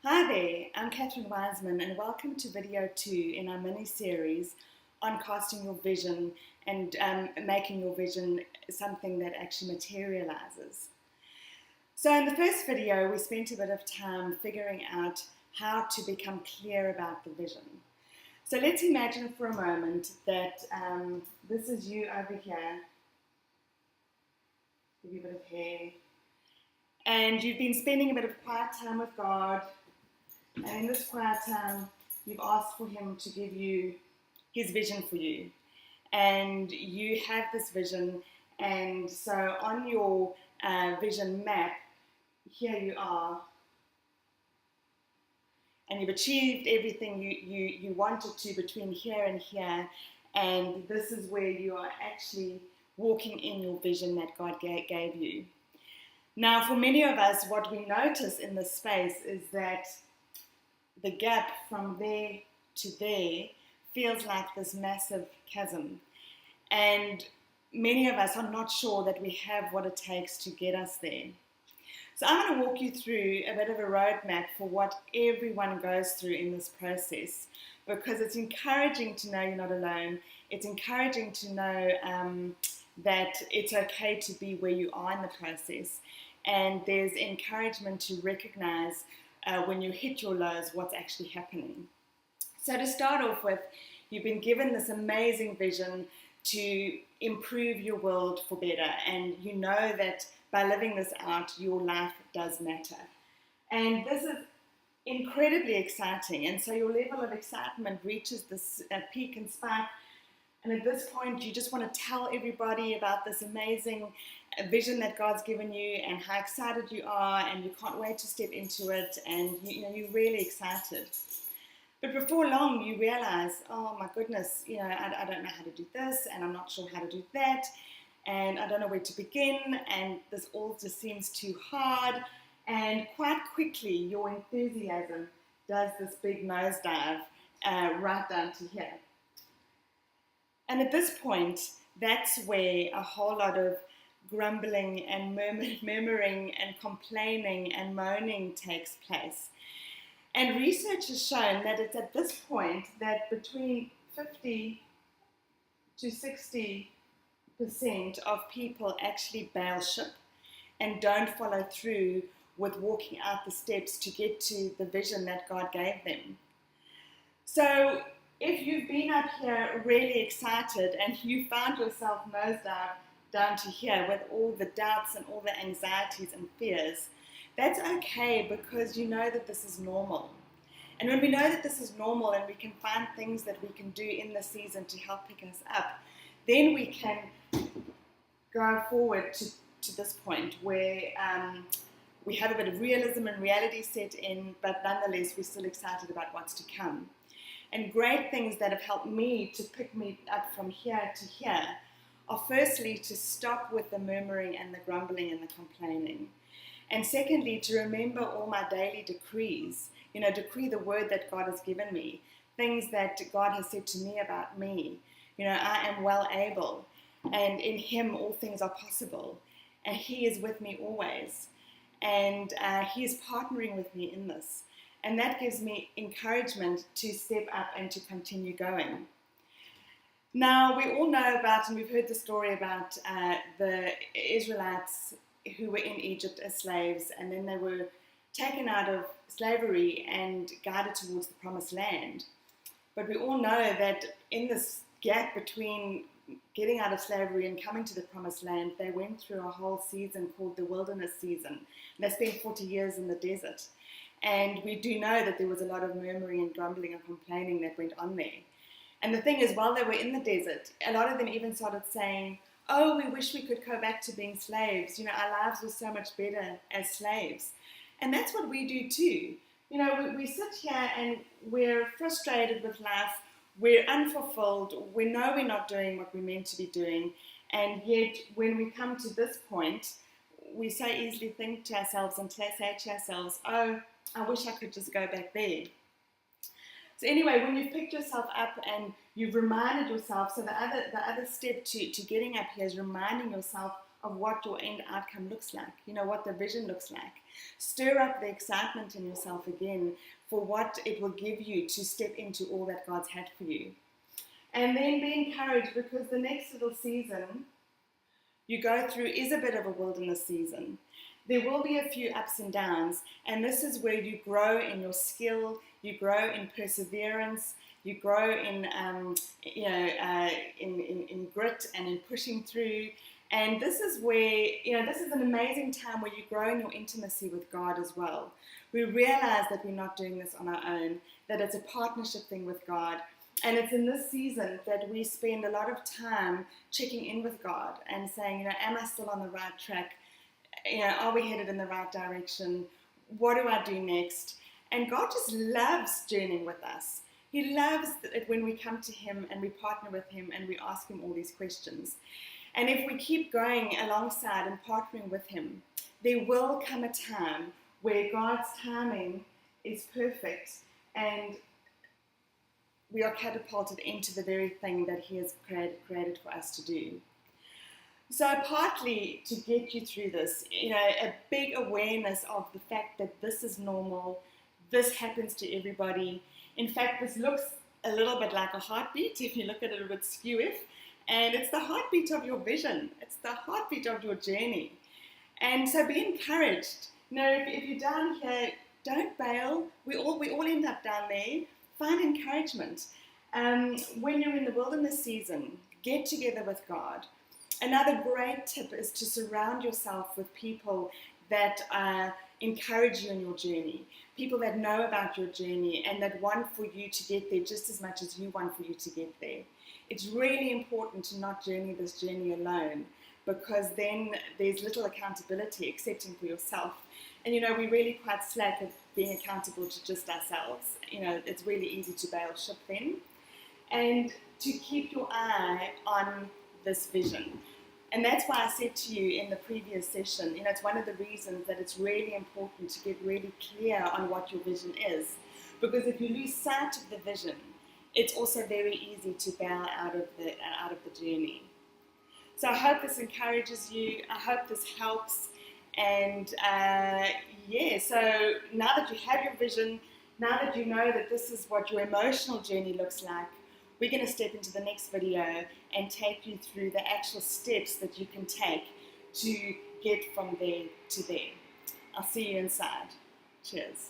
Hi there, I'm Catherine Wiseman and welcome to video 2 in our mini-series on casting your vision and making your vision something that actually materializes. So in the first video we spent a bit of time figuring out how to become clear about the vision. So let's imagine for a moment that this is you over here, give you a bit of hair, and you've been spending a bit of quiet time with God. And in this quiet time, you've asked for him to give you his vision for you. And you have this vision. And so on your vision map, here you are. And you've achieved everything you wanted to between here and here. And this is where you are actually walking in your vision that God gave you. Now, for many of us, what we notice in this space is that the gap from there to there feels like this massive chasm. And many of us are not sure that we have what it takes to get us there. So I'm going to walk you through a bit of a roadmap for what everyone goes through in this process, because it's encouraging to know you're not alone. It's encouraging to know that it's okay to be where you are in the process. And there's encouragement to recognize when you hit your lows, what's actually happening. So to start off with, you've been given this amazing vision to improve your world for better, and you know that by living this out, your life does matter. And this is incredibly exciting, and so your level of excitement reaches this peak and spike. And at this point, you just want to tell everybody about this amazing vision that God's given you and how excited you are, and you can't wait to step into it, and you're really excited. But before long, you realize, oh my goodness, I don't know how to do this, and I'm not sure how to do that, and I don't know where to begin, and this all just seems too hard. And quite quickly, your enthusiasm does this big nosedive right down to here. And at this point, that's where a whole lot of grumbling and murmuring and complaining and moaning takes place. And research has shown that it's at this point that between 50 to 60% of people actually bail ship and don't follow through with walking out the steps to get to the vision that God gave them. So if you've been up here really excited and you found yourself nosedive down to here with all the doubts and all the anxieties and fears, that's okay, because you know that this is normal. And when we know that this is normal and we can find things that we can do in the season to help pick us up, then we can go forward to this point where we have a bit of realism and reality set in, but nonetheless we're still excited about what's to come. And great things that have helped me to pick me up from here to here are firstly to stop with the murmuring and the grumbling and the complaining. And secondly, to remember all my daily decrees. Decree the word that God has given me, things that God has said to me about me. I am well able, and in him all things are possible. And he is with me always. And he is partnering with me in this. And that gives me encouragement to step up and to continue going. Now, we all know about, and we've heard the story about the Israelites who were in Egypt as slaves, and then they were taken out of slavery and guided towards the promised land. But we all know that in this gap between getting out of slavery and coming to the promised land, they went through a whole season called the wilderness season. And they spent 40 years in the desert. And we do know that there was a lot of murmuring and grumbling and complaining that went on there. And the thing is, while they were in the desert, a lot of them even started saying, oh, we wish we could go back to being slaves. Our lives were so much better as slaves. And that's what we do too. We sit here and we're frustrated with life. We're unfulfilled. We know we're not doing what we're meant to be doing. And yet, when we come to this point, we so easily think to ourselves and say to ourselves, oh, I wish I could just go back there. So anyway, when you've picked yourself up and you've reminded yourself, so the other step to getting up here is reminding yourself of what your end outcome looks like, what the vision looks like. Stir up the excitement in yourself again for what it will give you to step into all that God's had for you. And then be encouraged, because the next little season you go through is a bit of a wilderness season. There will be a few ups and downs, and this is where you grow in your skill, you grow in perseverance, you grow in grit and in pushing through. And this is where, this is an amazing time where you grow in your intimacy with God as well. We realize that we're not doing this on our own, that it's a partnership thing with God. And it's in this season that we spend a lot of time checking in with God and saying, am I still on the right track? Are we headed in the right direction? What do I do next? And God just loves journeying with us. He loves it when we come to Him and we partner with Him and we ask Him all these questions. And if we keep going alongside and partnering with Him, there will come a time where God's timing is perfect and we are catapulted into the very thing that He has created for us to do. So partly to get you through this, a big awareness of the fact that this is normal, this happens to everybody. In fact, this looks a little bit like a heartbeat if you look at it a bit skew-if, and it's the heartbeat of your vision. It's the heartbeat of your journey. And so be encouraged. If you're down here, don't bail. We all end up down there. Find encouragement. When you're in the wilderness season, get together with God. Another great tip is to surround yourself with people that encourage you in your journey, people that know about your journey and that want for you to get there just as much as you want for you to get there. It's really important to not journey this journey alone, because then there's little accountability excepting for yourself. And we're really quite slack at being accountable to just ourselves. It's really easy to bail ship then. And to keep your eye on this vision. And that's why I said to you in the previous session, it's one of the reasons that it's really important to get really clear on what your vision is. Because if you lose sight of the vision, it's also very easy to bail out of the journey. So I hope this encourages you. I hope this helps. And so now that you have your vision, now that you know that this is what your emotional journey looks like, we're going to step into the next video and take you through the actual steps that you can take to get from there to there. I'll see you inside. Cheers.